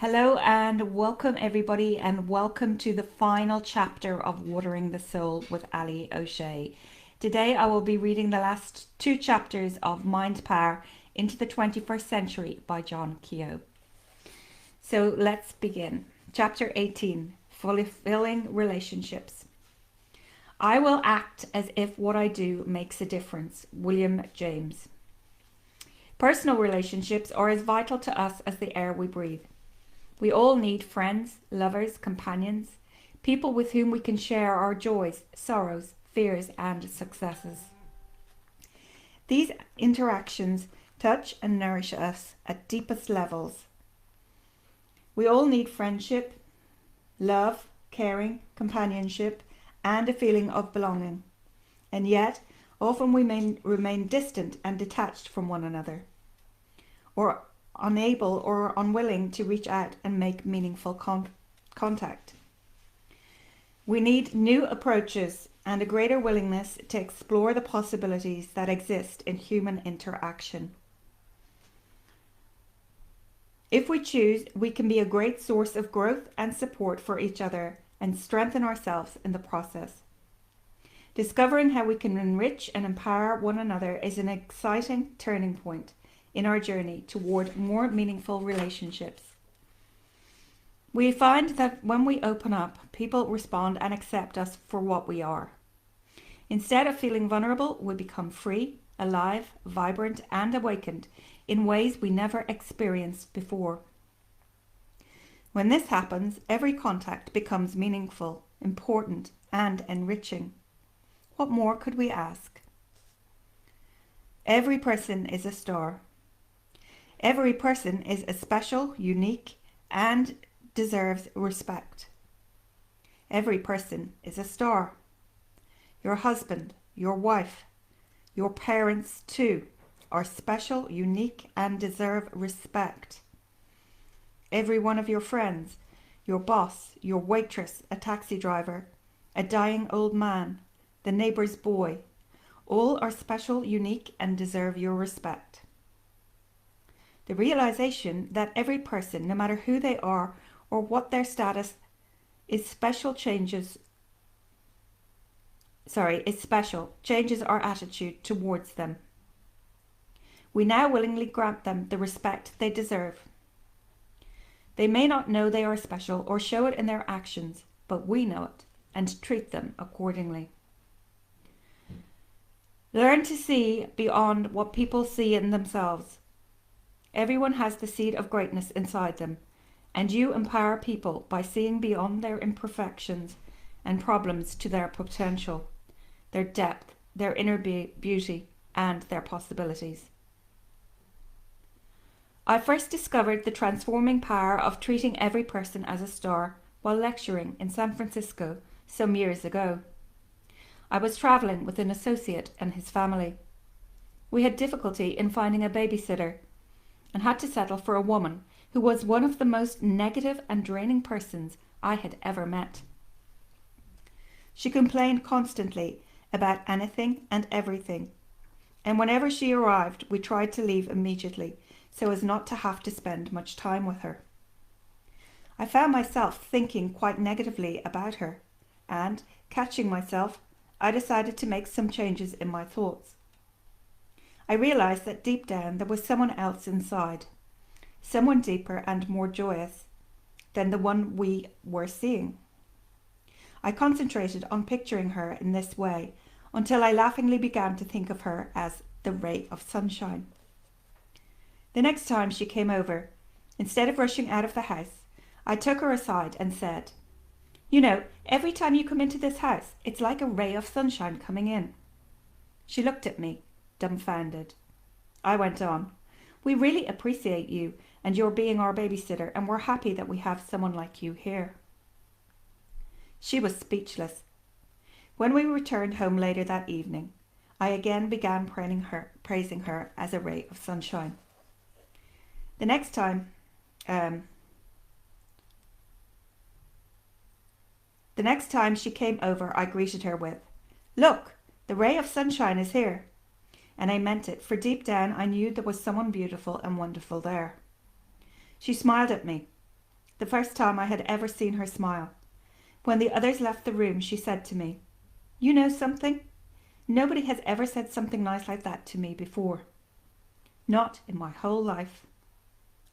Hello and welcome everybody, and welcome to the final chapter of Watering the Soul with Ali O'Shea. Today I will be reading the last two chapters of Mind Power into the 21st Century by John Kehoe. So let's begin. Chapter 18, Fulfilling Relationships. I will act as if what I do makes a difference. William James. Personal relationships are as vital to us as the air we breathe. We all need friends, lovers, companions, people with whom we can share our joys, sorrows, fears, and successes. These interactions touch and nourish us at deepest levels. We all need friendship, love, caring, companionship, and a feeling of belonging. And yet, often we may remain distant and detached from one another, or unable or unwilling to reach out and make meaningful contact. We need new approaches and a greater willingness to explore the possibilities that exist in human interaction. If we choose, we can be a great source of growth and support for each other and strengthen ourselves in the process. Discovering how we can enrich and empower one another is an exciting turning point in our journey toward more meaningful relationships. We find that when we open up, people respond and accept us for what we are. Instead of feeling vulnerable, we become free, alive, vibrant, and awakened in ways we never experienced before. When this happens, every contact becomes meaningful, important, and enriching. What more could we ask? Every person is a star. Every person is a special, unique, and deserves respect. Every person is a star. Your husband, your wife, your parents too are special, unique, and deserve respect. Every one of your friends, your boss, your waitress, a taxi driver, a dying old man, the neighbor's boy, all are special, unique, and deserve your respect. The realization that every person, no matter who they are or what their status, is special changes our attitude towards them. We now willingly grant them the respect they deserve. They may not know they are special or show it in their actions, but we know it and treat them accordingly. Learn to see beyond what people see in themselves. Everyone has the seed of greatness inside them, and you empower people by seeing beyond their imperfections and problems to their potential, their depth, their inner beauty, and their possibilities. I first discovered the transforming power of treating every person as a star while lecturing in San Francisco some years ago. I was traveling with an associate and his family. We had difficulty in finding a babysitter and had to settle for a woman who was one of the most negative and draining persons I had ever met. She complained constantly about anything and everything, and whenever she arrived, we tried to leave immediately so as not to have to spend much time with her. I found myself thinking quite negatively about her, and, catching myself, I decided to make some changes in my thoughts. I realized that deep down there was someone else inside, someone deeper and more joyous than the one we were seeing. I concentrated on picturing her in this way until I laughingly began to think of her as the ray of sunshine. The next time she came over, instead of rushing out of the house, I took her aside and said, "You know, every time you come into this house, it's like a ray of sunshine coming in." She looked at me, dumbfounded. I went on, "We really appreciate you and your being our babysitter, and we're happy that we have someone like you here." She was speechless. When we returned home later that evening, I again began praising her as a ray of sunshine. The next time she came over, I greeted her with, "Look, the ray of sunshine is here." And I meant it, for deep down I knew there was someone beautiful and wonderful there. She smiled at me. the first time I had ever seen her smile. When the others left the room, she said to me, "You know something? Nobody has ever said something nice like that to me before. Not in my whole life."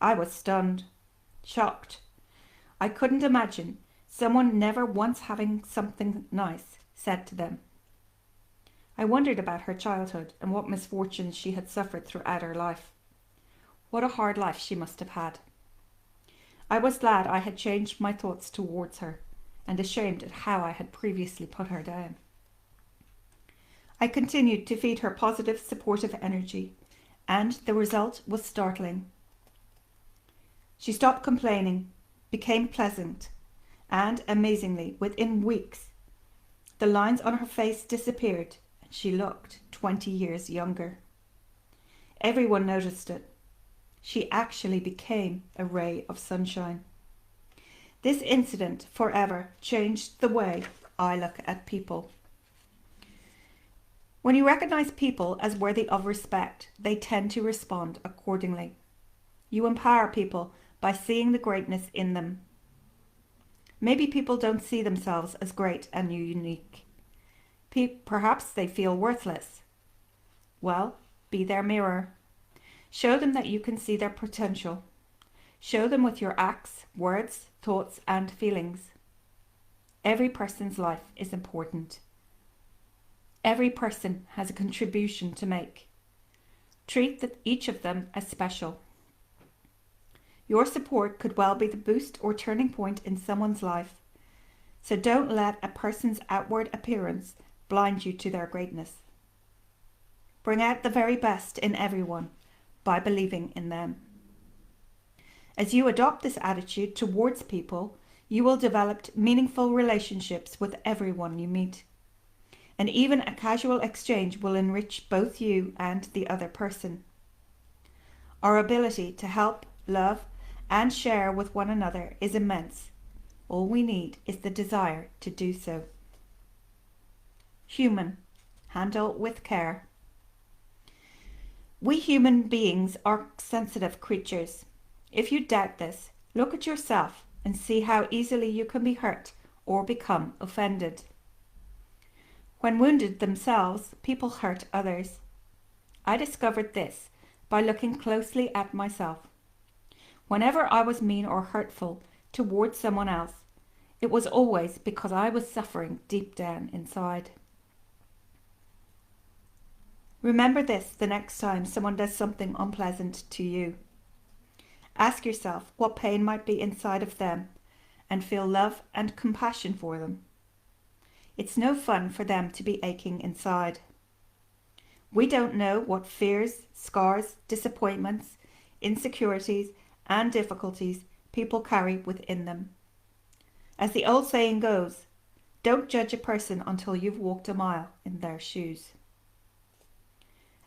I was stunned, shocked. I couldn't imagine someone never once having something nice said to them. I wondered about her childhood and what misfortunes she had suffered throughout her life. What a hard life she must have had. I was glad I had changed my thoughts towards her, and ashamed at how I had previously put her down. I continued to feed her positive, supportive energy, and the result was startling. She stopped complaining, became pleasant, and, amazingly, within weeks, the lines on her face disappeared, and she looked 20 years younger. Everyone noticed it. She actually became a ray of sunshine. This incident forever changed the way I look at people. When you recognize people as worthy of respect, they tend to respond accordingly. You empower people by seeing the greatness in them. Maybe people don't see themselves as great and unique. Perhaps they feel worthless. Well, be their mirror. Show them that you can see their potential. Show them with your acts, words, thoughts, and feelings. Every person's life is important. Every person has a contribution to make. Treat each of them as special. Your support could well be the boost or turning point in someone's life. So don't let a person's outward appearance blind you to their greatness. Bring out the very best in everyone by believing in them. As you adopt this attitude towards people, you will develop meaningful relationships with everyone you meet. And even a casual exchange will enrich both you and the other person. Our ability to help, love, and share with one another is immense. All we need is the desire to do so. Human. Handle with care. We human beings are sensitive creatures. If you doubt this, look at yourself and see how easily you can be hurt or become offended. When wounded themselves, people hurt others. I discovered this by looking closely at myself. Whenever I was mean or hurtful towards someone else, it was always because I was suffering deep down inside. Remember this the next time someone does something unpleasant to you. Ask yourself what pain might be inside of them and feel love and compassion for them. It's no fun for them to be aching inside. We don't know what fears, scars, disappointments, insecurities, and difficulties people carry within them. As the old saying goes, don't judge a person until you've walked a mile in their shoes.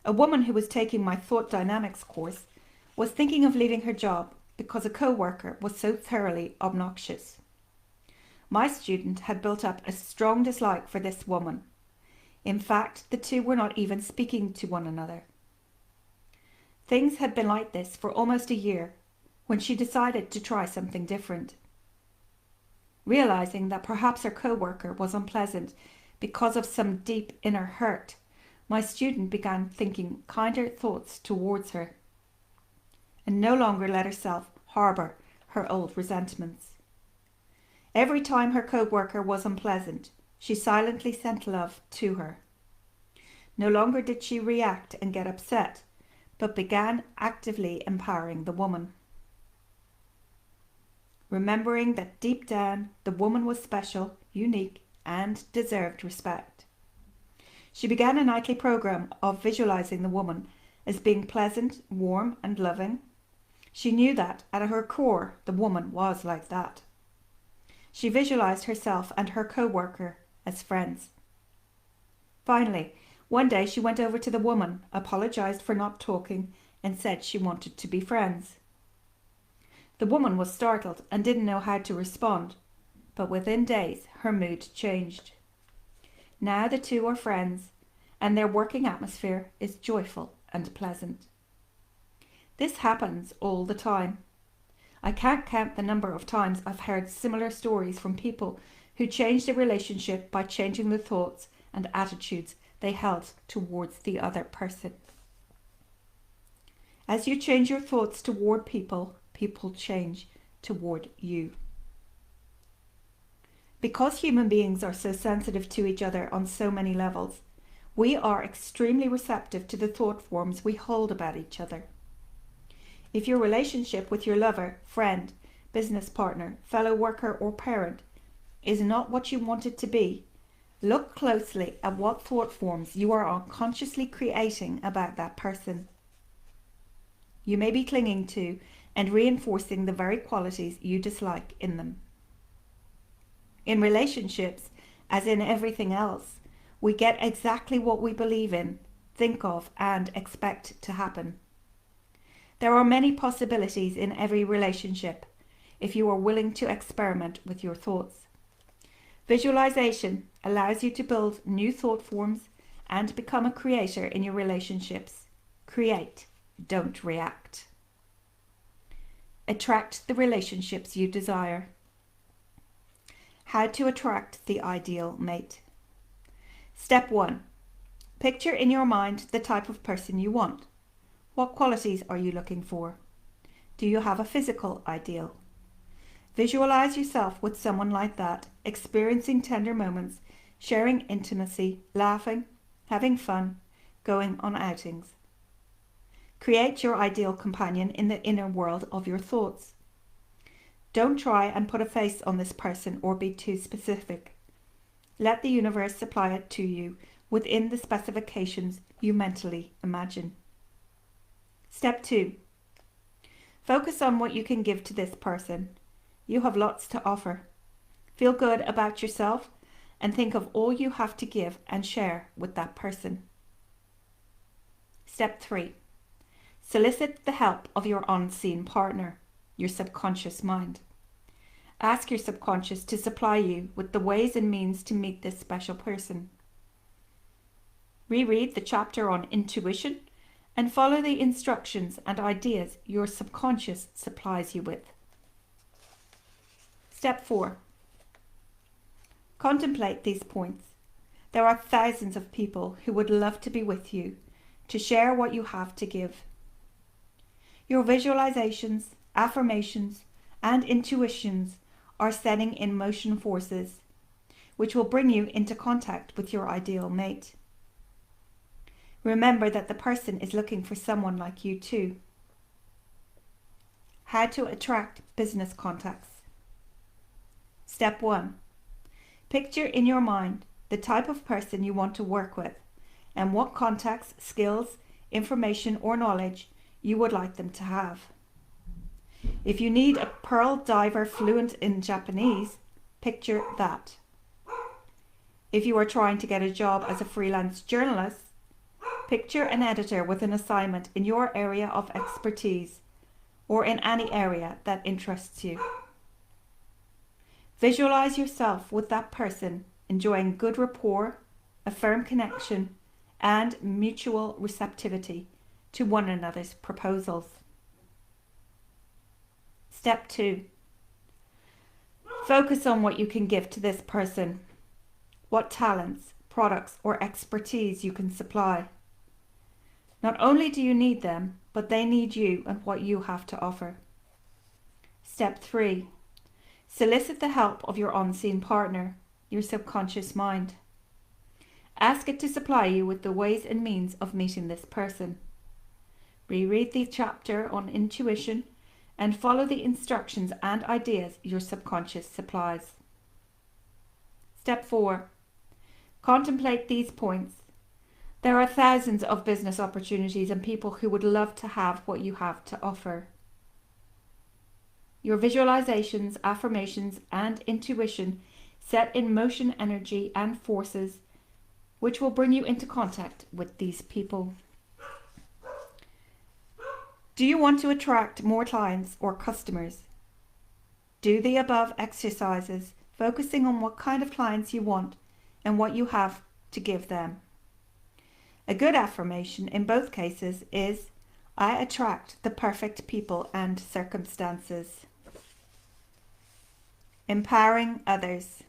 A woman who was taking my thought dynamics course was thinking of leaving her job because a co-worker was so thoroughly obnoxious. My student had built up a strong dislike for this woman. In fact, the two were not even speaking to one another. Things had been like this for almost a year when she decided to try something different. Realizing that perhaps her co-worker was unpleasant because of some deep inner hurt, my student began thinking kinder thoughts towards her and no longer let herself harbour her old resentments. Every time her co-worker was unpleasant, she silently sent love to her. No longer did she react and get upset, but began actively empowering the woman. Remembering that deep down the woman was special, unique, and deserved respect. She began a nightly program of visualizing the woman as being pleasant, warm, and loving. She knew that at her core the woman was like that. She visualized herself and her co-worker as friends. Finally, one day she went over to the woman, apologized for not talking, and said she wanted to be friends. The woman was startled and didn't know how to respond, but within days her mood changed. Now the two are friends, and their working atmosphere is joyful and pleasant. This happens all the time. I can't count the number of times I've heard similar stories from people who changed a relationship by changing the thoughts and attitudes they held towards the other person. As you change your thoughts toward people, people change toward you. Because human beings are so sensitive to each other on so many levels, we are extremely receptive to the thought forms we hold about each other. If your relationship with your lover, friend, business partner, fellow worker or parent is not what you want it to be, look closely at what thought forms you are unconsciously creating about that person. You may be clinging to and reinforcing the very qualities you dislike in them. In relationships, as in everything else, we get exactly what we believe in, think of, and expect to happen. There are many possibilities in every relationship if you are willing to experiment with your thoughts. Visualization allows you to build new thought forms and become a creator in your relationships. Create, don't react. Attract the relationships you desire. How to attract the ideal mate. Step 1. Picture in your mind the type of person you want. What qualities are you looking for? Do you have a physical ideal? Visualize yourself with someone like that, experiencing tender moments, sharing intimacy, laughing, having fun, going on outings. Create your ideal companion in the inner world of your thoughts. Don't try and put a face on this person or be too specific. Let the universe supply it to you within the specifications you mentally imagine. Step 2. Focus on what you can give to this person. You have lots to offer. Feel good about yourself and think of all you have to give and share with that person. Step 3. Solicit the help of your unseen partner, your subconscious mind. Ask your subconscious to supply you with the ways and means to meet this special person. Reread the chapter on intuition and follow the instructions and ideas your subconscious supplies you with. Step 4. Contemplate these points. There are thousands of people who would love to be with you, to share what you have to give. Your visualizations, affirmations, and intuitions are setting in motion forces, which will bring you into contact with your ideal mate. Remember that the person is looking for someone like you too. How to attract business contacts. Step 1. Picture in your mind the type of person you want to work with and what contacts, skills, information or knowledge you would like them to have. If you need a pearl diver fluent in Japanese, picture that. If you are trying to get a job as a freelance journalist, picture an editor with an assignment in your area of expertise or in any area that interests you. Visualize yourself with that person enjoying good rapport, a firm connection, and mutual receptivity to one another's proposals. Step 2. Focus on what you can give to this person, what talents, products, or expertise you can supply. Not only do you need them, but they need you and what you have to offer. Step 3. Solicit the help of your unseen partner, your subconscious mind. Ask it to supply you with the ways and means of meeting this person. Reread the chapter on intuition and follow the instructions and ideas your subconscious supplies. Step 4. Contemplate these points. There are thousands of business opportunities and people who would love to have what you have to offer. Your visualizations, affirmations, and intuition set in motion energy and forces which will bring you into contact with these people. Do you want to attract more clients or customers? Do the above exercises, focusing on what kind of clients you want and what you have to give them. A good affirmation in both cases is, I attract the perfect people and circumstances. Empowering others.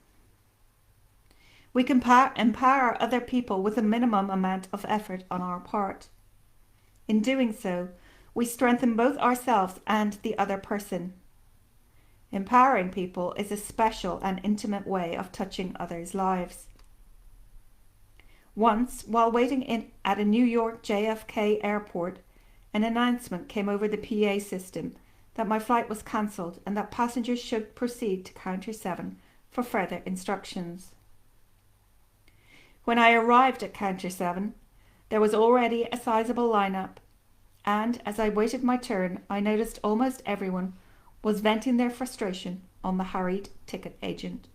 We can empower other people with a minimum amount of effort on our part. In doing so, we strengthen both ourselves and the other person. Empowering people is a special and intimate way of touching others' lives. Once, while waiting at a New York JFK airport, an announcement came over the PA system that my flight was cancelled and that passengers should proceed to Counter 7 for further instructions. When I arrived at Counter 7, there was already a sizable lineup, and as I waited my turn, I noticed almost everyone was venting their frustration on the harried ticket agent.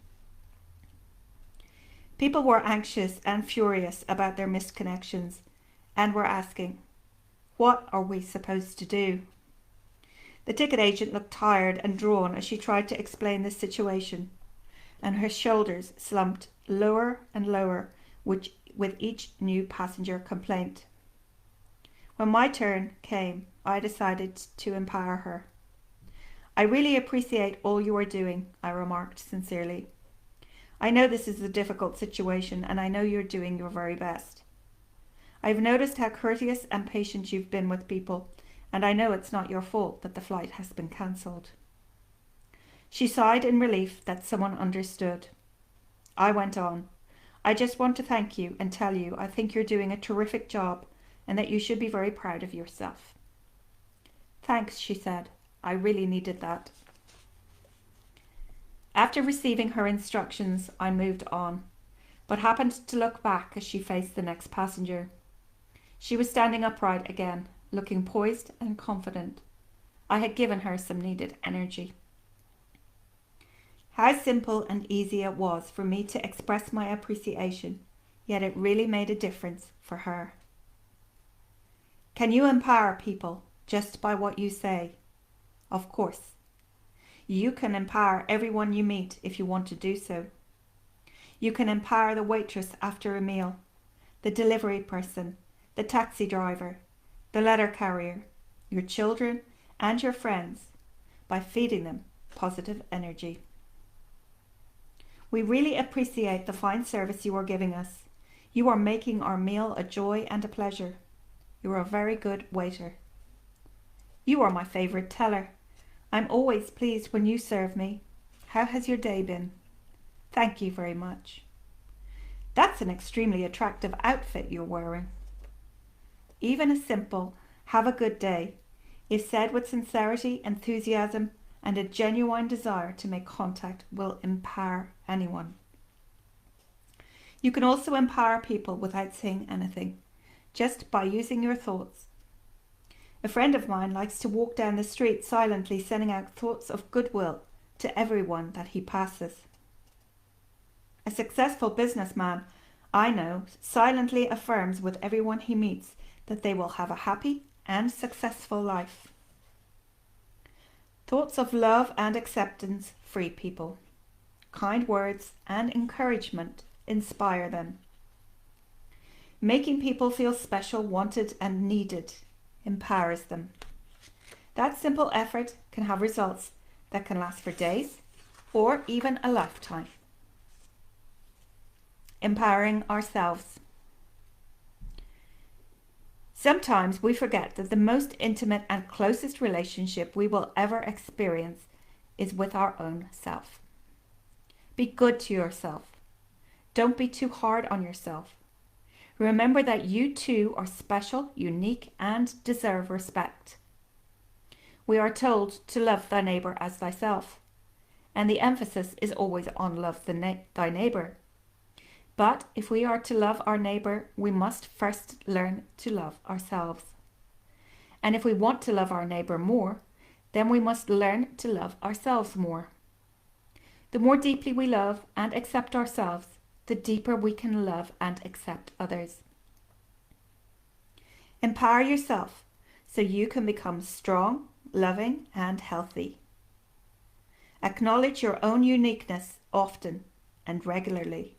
People were anxious and furious about their missed connections and were asking, "What are we supposed to do?" The ticket agent looked tired and drawn as she tried to explain the situation, and her shoulders slumped lower and lower with each new passenger complaint. When my turn came, I decided to empower her. "I really appreciate all you are doing," I remarked sincerely. "I know this is a difficult situation, and I know you're doing your very best. I've noticed how courteous and patient you've been with people, and I know it's not your fault that the flight has been cancelled." She sighed in relief that someone understood. I went on, "I just want to thank you and tell you I think you're doing a terrific job and that you should be very proud of yourself." "Thanks," she said. "I really needed that." After receiving her instructions, I moved on, but happened to look back as she faced the next passenger. She was standing upright again, looking poised and confident. I had given her some needed energy. How simple and easy it was for me to express my appreciation, yet it really made a difference for her. Can you empower people just by what you say? Of course. You can empower everyone you meet if you want to do so. You can empower the waitress after a meal, the delivery person, the taxi driver, the letter carrier, your children and your friends by feeding them positive energy. We really appreciate the fine service you are giving us. You are making our meal a joy and a pleasure. You are a very good waiter. You are my favourite teller. I'm always pleased when you serve me. How has your day been? Thank you very much. That's an extremely attractive outfit you're wearing. Even a simple "have a good day," if said with sincerity, enthusiasm, and a genuine desire to make contact, will empower anyone. You can also empower people without saying anything, just by using your thoughts. A friend of mine likes to walk down the street silently sending out thoughts of goodwill to everyone that he passes. A successful businessman I know silently affirms with everyone he meets that they will have a happy and successful life. Thoughts of love and acceptance free people. Kind words and encouragement inspire them. Making people feel special, wanted, and needed empowers them. That simple effort can have results that can last for days or even a lifetime. Empowering ourselves. Sometimes we forget that the most intimate and closest relationship we will ever experience is with our own self. Be good to yourself. Don't be too hard on yourself. Remember that you too are special, unique, and deserve respect. We are told to love thy neighbour as thyself, and the emphasis is always on love thy neighbour. But if we are to love our neighbour, we must first learn to love ourselves. And if we want to love our neighbour more, then we must learn to love ourselves more. The more deeply we love and accept ourselves, the deeper we can love and accept others. Empower yourself so you can become strong, loving, and healthy. Acknowledge your own uniqueness often and regularly.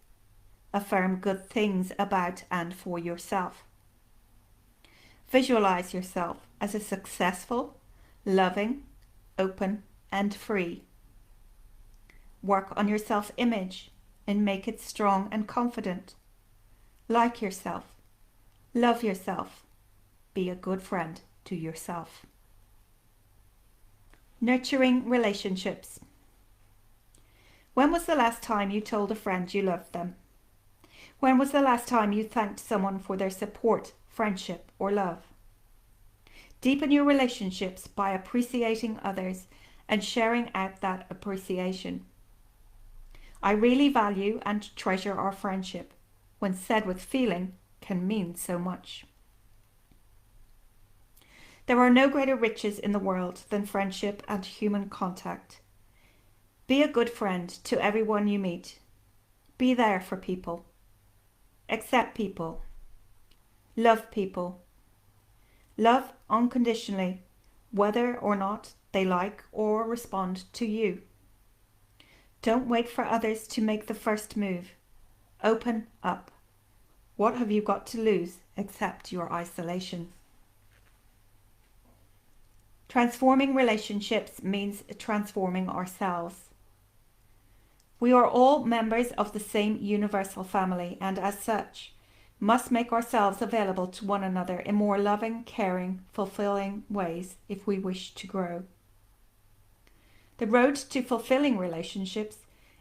Affirm good things about and for yourself. Visualize yourself as a successful, loving, open, and free. Work on your self-image and make it strong and confident. Like yourself. Love yourself. Be a good friend to yourself. Nurturing relationships. When was the last time you told a friend you loved them? When was the last time you thanked someone for their support, friendship, or love? Deepen your relationships by appreciating others and sharing out that appreciation. I really value and treasure our friendship. When said with feeling, can mean so much. There are no greater riches in the world than friendship and human contact. Be a good friend to everyone you meet. Be there for people. Accept people. Love people. Love unconditionally, whether or not they like or respond to you. Don't wait for others to make the first move. Open up. What have you got to lose except your isolation? Transforming relationships means transforming ourselves. We are all members of the same universal family, and as such, must make ourselves available to one another in more loving, caring, fulfilling ways if we wish to grow. The road to fulfilling relationships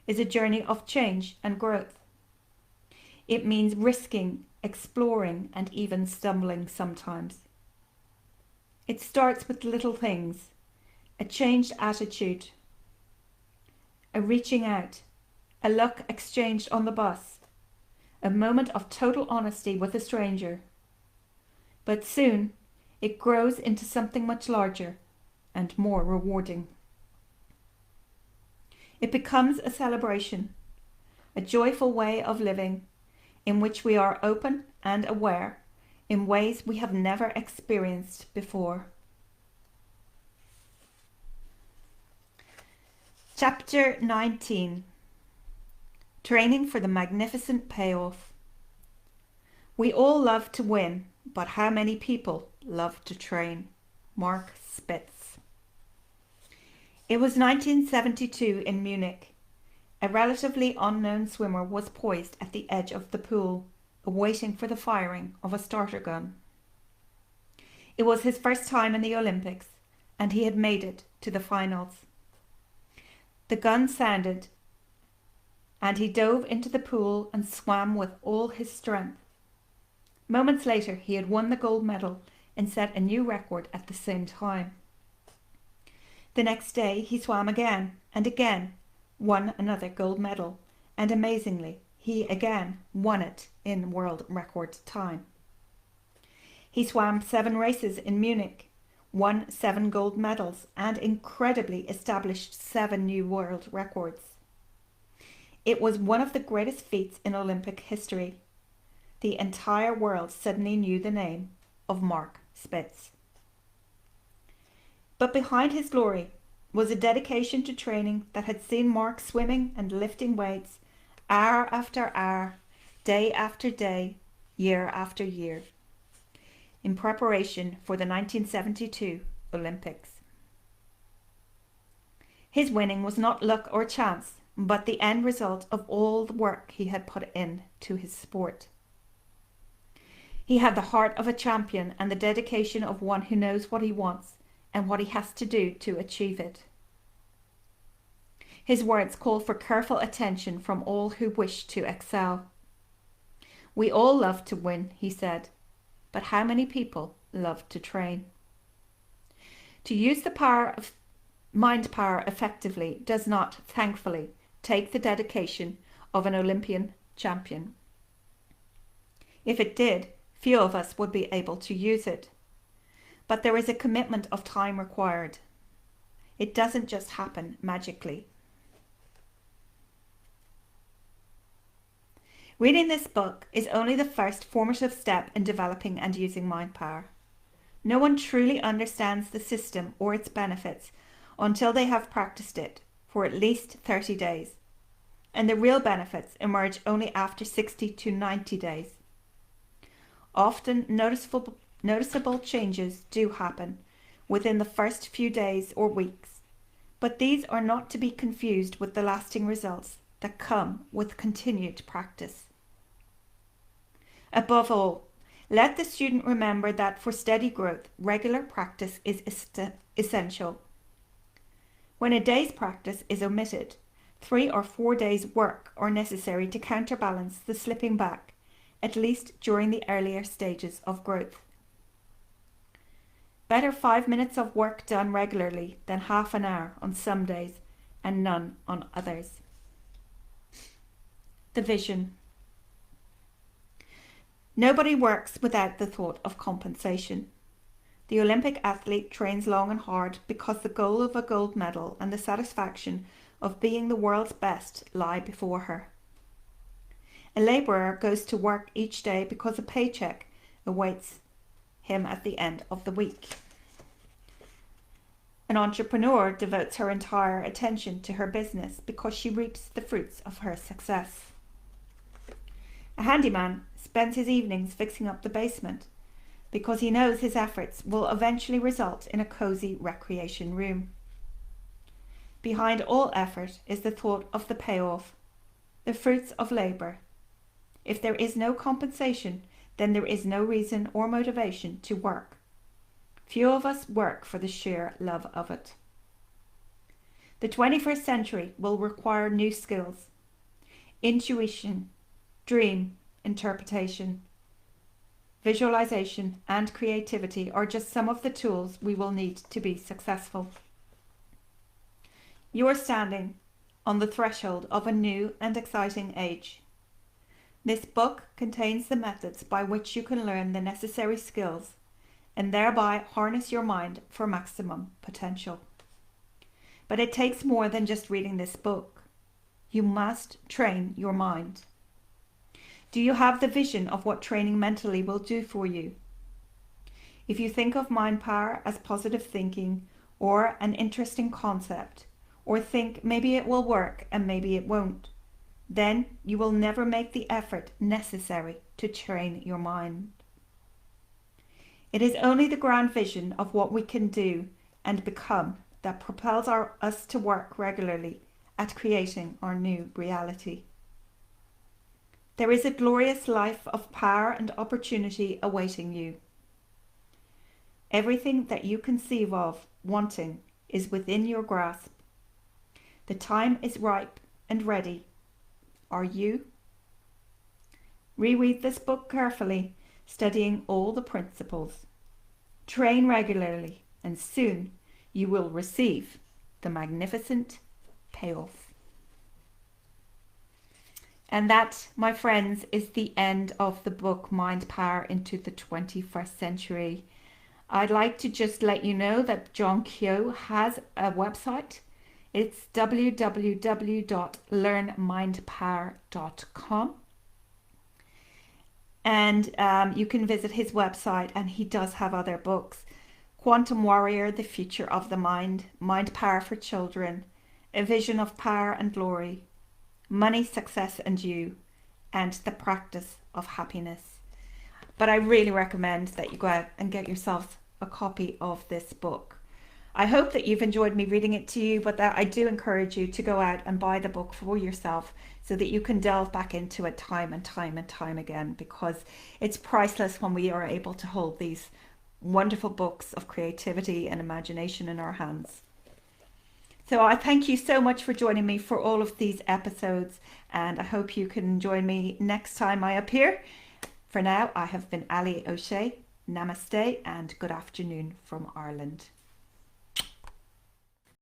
is a journey of change and growth. It means risking, exploring, and even stumbling sometimes. It starts with little things, a changed attitude, a reaching out, a look exchanged on the bus, a moment of total honesty with a stranger. But soon it grows into something much larger and more rewarding. It becomes a celebration, a joyful way of living in which we are open and aware in ways we have never experienced before. Chapter 19. Training for the magnificent payoff. We all love to win, but how many people love to train? Mark Spitz. It was 1972 in Munich. A relatively unknown swimmer was poised at the edge of the pool, awaiting for the firing of a starter gun. It was his first time in the Olympics, and he had made it to the finals. The gun sounded, and he dove into the pool and swam with all his strength. Moments later, he had won the gold medal and set a new record at the same time. The next day, he swam again and again, won another gold medal, and amazingly, he again won it in world record time. He swam 7 races in Munich, won 7 gold medals, and incredibly established 7 new world records. It was one of the greatest feats in Olympic history. The entire world suddenly knew the name of Mark Spitz. But behind his glory was a dedication to training that had seen Mark swimming and lifting weights hour after hour, day after day, year after year, in preparation for the 1972 Olympics. His winning was not luck or chance, but the end result of all the work he had put into his sport. He had the heart of a champion and the dedication of one who knows what he wants and what he has to do to achieve it. His words call for careful attention from all who wish to excel. We all love to win, he said, but how many people love to train? To use the power of mind power effectively does not, thankfully, take the dedication of an Olympian champion. If it did, few of us would be able to use it. But there is a commitment of time required. It doesn't just happen magically. Reading this book is only the first formative step in developing and using mind power. No one truly understands the system or its benefits until they have practiced it for at least 30 days, and the real benefits emerge only after 60 to 90 days. Often noticeable changes do happen within the first few days or weeks, But these are not to be confused with the lasting results that come with continued practice. Above all, let the student remember that for steady growth, regular practice is essential. When a day's practice is omitted, 3 or 4 days' work are necessary to counterbalance the slipping back, at least during the earlier stages of growth. Better 5 minutes of work done regularly than half an hour on some days and none on others. The vision. Nobody works without the thought of compensation. The Olympic athlete trains long and hard because the goal of a gold medal and the satisfaction of being the world's best lie before her. A labourer goes to work each day because a paycheck awaits him at the end of the week. An entrepreneur devotes her entire attention to her business because she reaps the fruits of her success. A handyman spends his evenings fixing up the basement because he knows his efforts will eventually result in a cosy recreation room. Behind all effort is the thought of the payoff, the fruits of labour. If there is no compensation, then there is no reason or motivation to work. Few of us work for the sheer love of it. The 21st century will require new skills: intuition, dream, interpretation, visualization, and creativity are just some of the tools we will need to be successful. You are standing on the threshold of a new and exciting age. This book contains the methods by which you can learn the necessary skills and thereby harness your mind for maximum potential. But it takes more than just reading this book. You must train your mind. Do you have the vision of what training mentally will do for you? If you think of mind power as positive thinking or an interesting concept, or think maybe it will work and maybe it won't, then you will never make the effort necessary to train your mind. It is only the grand vision of what we can do and become that propels us to work regularly at creating our new reality. There is a glorious life of power and opportunity awaiting you. Everything that you conceive of wanting is within your grasp. The time is ripe and ready. Are you? Reread this book carefully, studying all the principles. Train regularly, and soon you will receive the magnificent payoff. And that, my friends, is the end of the book Mind Power into the 21st Century. I'd like to just let you know that John Kehoe has a website. It's www.learnmindpower.com. And you can visit his website, and he does have other books. Quantum Warrior, The Future of the Mind, Mind Power for Children, A Vision of Power and Glory, Money, Success and You, and The Practice of Happiness. But I really recommend that you go out and get yourself a copy of this book. I hope that you've enjoyed me reading it to you, but that I do encourage you to go out and buy the book for yourself so that you can delve back into it time and time and time again, because it's priceless when we are able to hold these wonderful books of creativity and imagination in our hands. So I thank you so much for joining me for all of these episodes, and I hope you can join me next time I appear. For now, I have been Ali O'Shea. Namaste and good afternoon from Ireland.